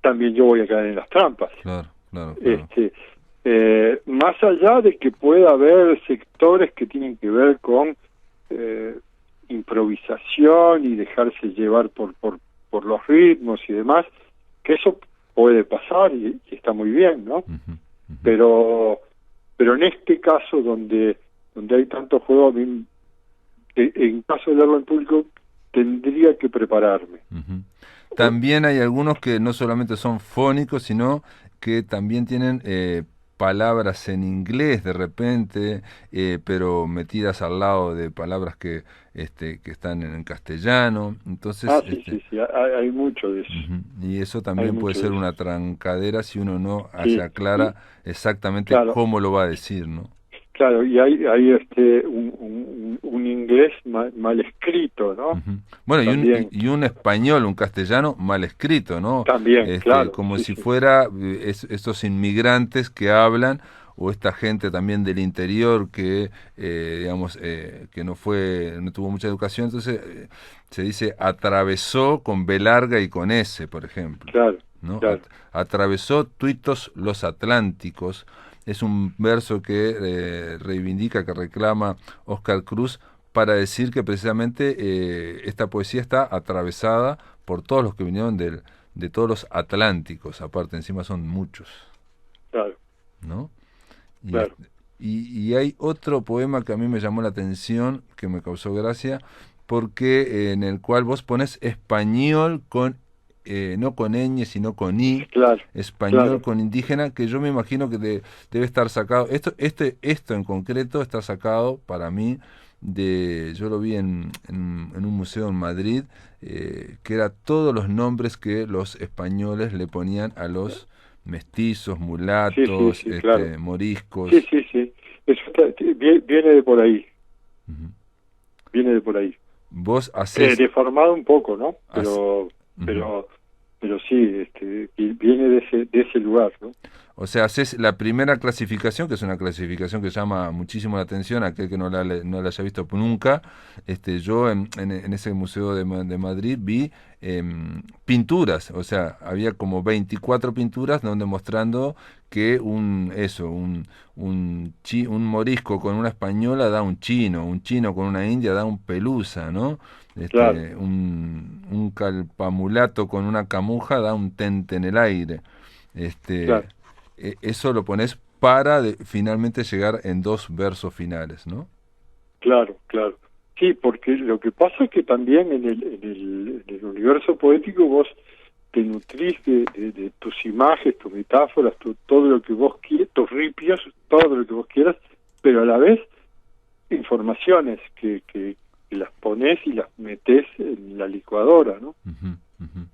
también yo voy a caer en las trampas. Claro. Más allá de que pueda haber sectores que tienen que ver con improvisación y dejarse llevar por los ritmos y demás, que eso puede pasar y está muy bien, ¿no? Pero en este caso donde hay tanto juego, en caso de leerlo en público tendría que prepararme. También hay algunos que no solamente son fónicos, sino que también tienen palabras en inglés de repente, pero metidas al lado de palabras que están en castellano. Entonces, sí, hay mucho de eso. Y eso también puede ser una trancadera si uno no se aclara exactamente cómo lo va a decir, ¿no? Claro, y hay un inglés mal escrito, ¿no? Bueno, y un español, un castellano mal escrito, ¿no? También, claro. Como si fuera estos inmigrantes que hablan, o esta gente también del interior que, que no tuvo mucha educación, entonces se dice atravesó con B larga y con S, por ejemplo. Claro, ¿no? claro. Atravesó tuitos los Atlánticos. Es un verso que reivindica, que reclama Óscar Cruz, para decir que precisamente esta poesía está atravesada por todos los que vinieron de todos los Atlánticos, aparte, encima son muchos. Claro. ¿No? Claro. Y hay otro poema que a mí me llamó la atención, que me causó gracia, porque en el cual vos pones español con no con ñ, sino con i, español con indígena, que yo me imagino que debe estar sacado. Esto en concreto está sacado para mí yo lo vi en un museo en Madrid, que era todos los nombres que los españoles le ponían a los mestizos, mulatos, moriscos. Sí. Eso viene de por ahí. Viene de por ahí. Vos hacés... deformado un poco, ¿no? Pero sí, viene de ese lugar, ¿no? O sea, haces la primera clasificación, que es una clasificación que llama muchísimo la atención a aquel que no la haya visto nunca. Yo en ese museo de Madrid vi pinturas, o sea, había como 24 pinturas donde mostrando que un morisco con una española da un chino con una india da un pelusa, ¿no? Un calpamulato con una camuja da un tente en el aire. Eso lo pones para finalmente llegar en 2 versos finales, ¿no? Claro. Sí, porque lo que pasa es que también en el universo poético vos te nutrís de tus imágenes, tus metáforas, todo lo que vos quieras, tus ripios, todo lo que vos quieras, pero a la vez informaciones que las pones y las metés en la licuadora, ¿no? Ujú, ujú.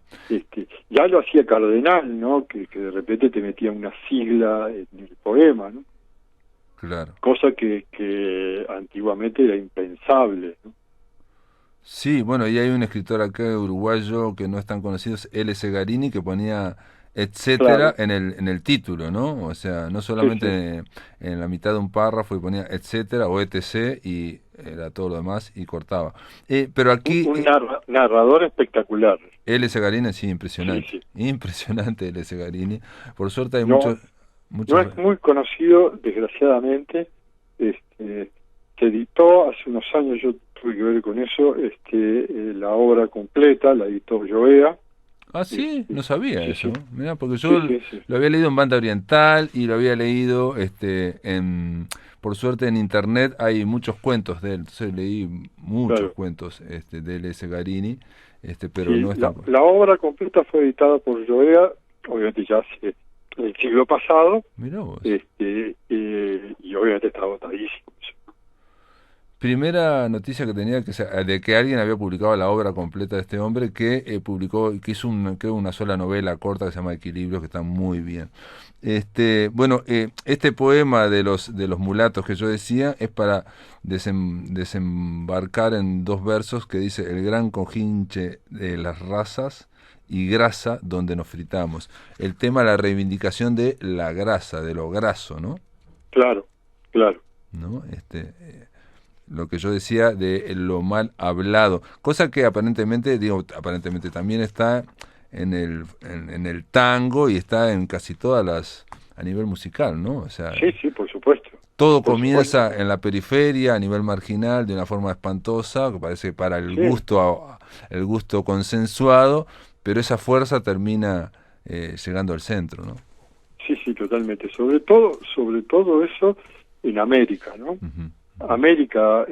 Ya lo hacía Cardenal, ¿no? Que de repente te metía una sigla en el poema, ¿no? Claro. Cosa que antiguamente era impensable, ¿no? Sí, bueno, y hay un escritor acá uruguayo que no es tan conocido, es L. Segarini, que ponía etcétera Claro, en el título, ¿no? O sea, no sí, sí. solamente en la mitad de un párrafo y ponía etcétera o etc. y era todo lo demás y cortaba. Pero aquí Narrador espectacular. L. Segarini, sí, Sí, impresionante. sí. Impresionante L. Segarini. Por suerte hay No, no muchos... es muy conocido, desgraciadamente. Se editó hace unos años, yo tuve que ver con eso, la obra completa, la editó Joea. Ah, sí, no sabía Sí, eso. sí, Mirá, porque sí, yo sí, sí. lo había leído en Banda Oriental y lo había leído, por suerte en internet hay muchos cuentos de él, entonces leí muchos Claro. cuentos de L.S. Garini, pero Sí, no está... la obra completa fue editada por Joea, obviamente ya hace el siglo pasado, Mirá vos. y obviamente está agotadísimo. Primera noticia que tenía de que alguien había publicado la obra completa de este hombre que publicó, que hizo creo una sola novela corta que se llama Equilibrios, que está muy bien. Bueno, este poema de los mulatos que yo decía es para desembarcar en dos versos que dice: el gran cojinche de las razas y grasa donde nos fritamos. El tema, la reivindicación de la grasa, de lo graso, ¿no? Claro, claro. ¿No? Lo que yo decía de lo mal hablado, cosa que aparentemente también está en el tango y está en casi todas las, a nivel musical, ¿no? O sea, Sí, sí, por supuesto. todo Por supuesto. comienza en la periferia, a nivel marginal, de una forma espantosa, que parece para Sí, el gusto consensuado, pero esa fuerza termina llegando al centro, ¿no? sí, sí, totalmente. Sobre todo eso en América, ¿no? Ujú. América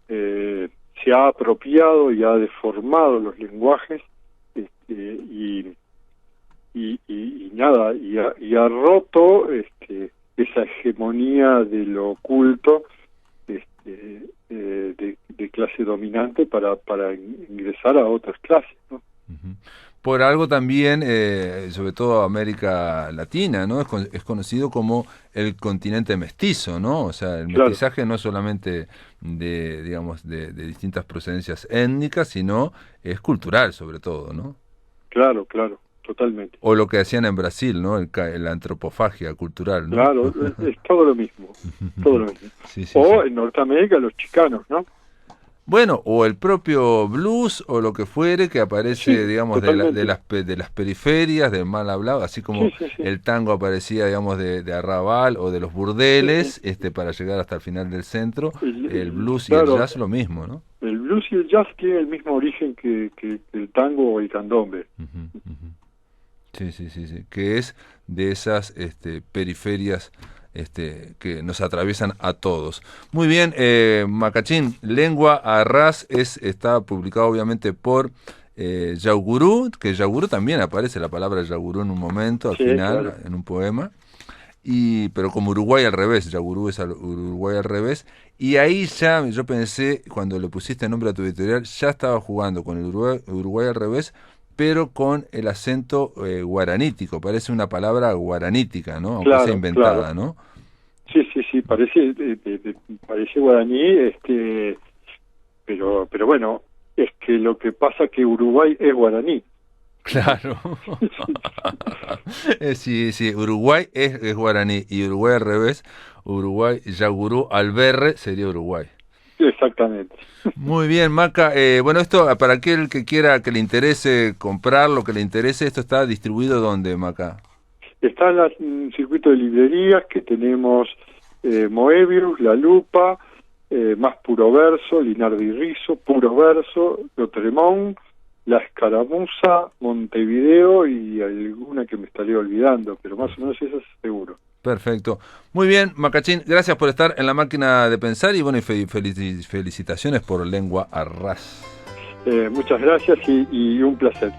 se ha apropiado y ha deformado los lenguajes, y nada, y ha roto esa hegemonía de lo oculto, de clase dominante para ingresar a otras clases, ¿no? Ujú. Por algo también, sobre todo América Latina, ¿no? Es conocido como el continente mestizo, ¿no? O sea, el Claro, mestizaje no es solamente digamos, de distintas procedencias étnicas, sino es cultural sobre todo, ¿no? claro, claro, totalmente. O lo que hacían en Brasil, ¿no? La antropofagia cultural, ¿no? Claro, es todo lo mismo, todo lo mismo. Sí, sí, sí. O en Norteamérica los chicanos, ¿no? Bueno, o el propio blues o lo que fuere que aparece, Sí, digamos, totalmente. de las periferias, del mal hablado, así como Sí, sí, sí, el tango aparecía, digamos, de Arrabal o de los sí, sí. burdeles, para llegar hasta el final del centro, el blues y el Claro, jazz lo mismo, ¿no? el blues y el jazz tienen el mismo origen que el tango o el candombe. Ujú, ujú. Sí, sí, sí, sí, que es de esas periferias que nos atraviesan a todos. Muy bien, Macachín, Lengua a Ras está publicado obviamente por Yaugurú, que Yaugurú también aparece la palabra Yaugurú en un momento, al Sí, final, claro. en un poema, pero como Uruguay al revés, Yaugurú es Uruguay al revés, y ahí ya yo pensé, cuando le pusiste nombre a tu editorial, ya estaba jugando con el Uruguay al revés, pero con el acento guaranítico, parece una palabra guaranítica, ¿no? Aunque sea Claro, claro. inventada, ¿no? Sí, sí, sí, parece guaraní, pero bueno, es que lo que pasa que Uruguay es guaraní. Claro. Sí, sí, Uruguay es guaraní y Uruguay al revés, Uruguay, Yagurú, Alberre sería Uruguay. Exactamente. Muy bien, Maca. Bueno, esto para aquel que quiera, que le interese comprar lo que le interese, esto está distribuido ¿dónde, Maca? Está en un circuito de librerías que tenemos Moebius, La Lupa, Más Puro Verso, Linardi Rizzo, Puro Verso, Lotremont, La Escaramuza, Montevideo y alguna que me estaría olvidando, pero más o menos eso es seguro. Perfecto. Muy bien, Macachín, gracias por estar en la máquina de pensar y bueno, y felicitaciones por Lengua Arras. Muchas gracias y un placer.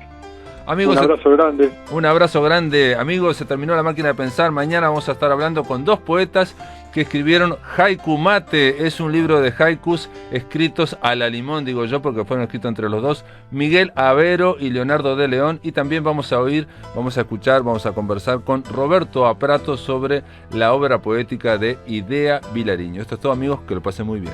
Amigos, un abrazo grande. Un abrazo grande, amigos. Se terminó la máquina de pensar. Mañana vamos a estar hablando con dos poetas que escribieron Haiku Mate. Es un libro de haikus escritos a la limón, digo yo, porque fueron escritos entre los dos, Miguel Avero y Leonardo de León. Y también vamos a escuchar, vamos a conversar con Roberto Aprato sobre la obra poética de Idea Vilariño. Esto es todo, amigos, que lo pasen muy bien.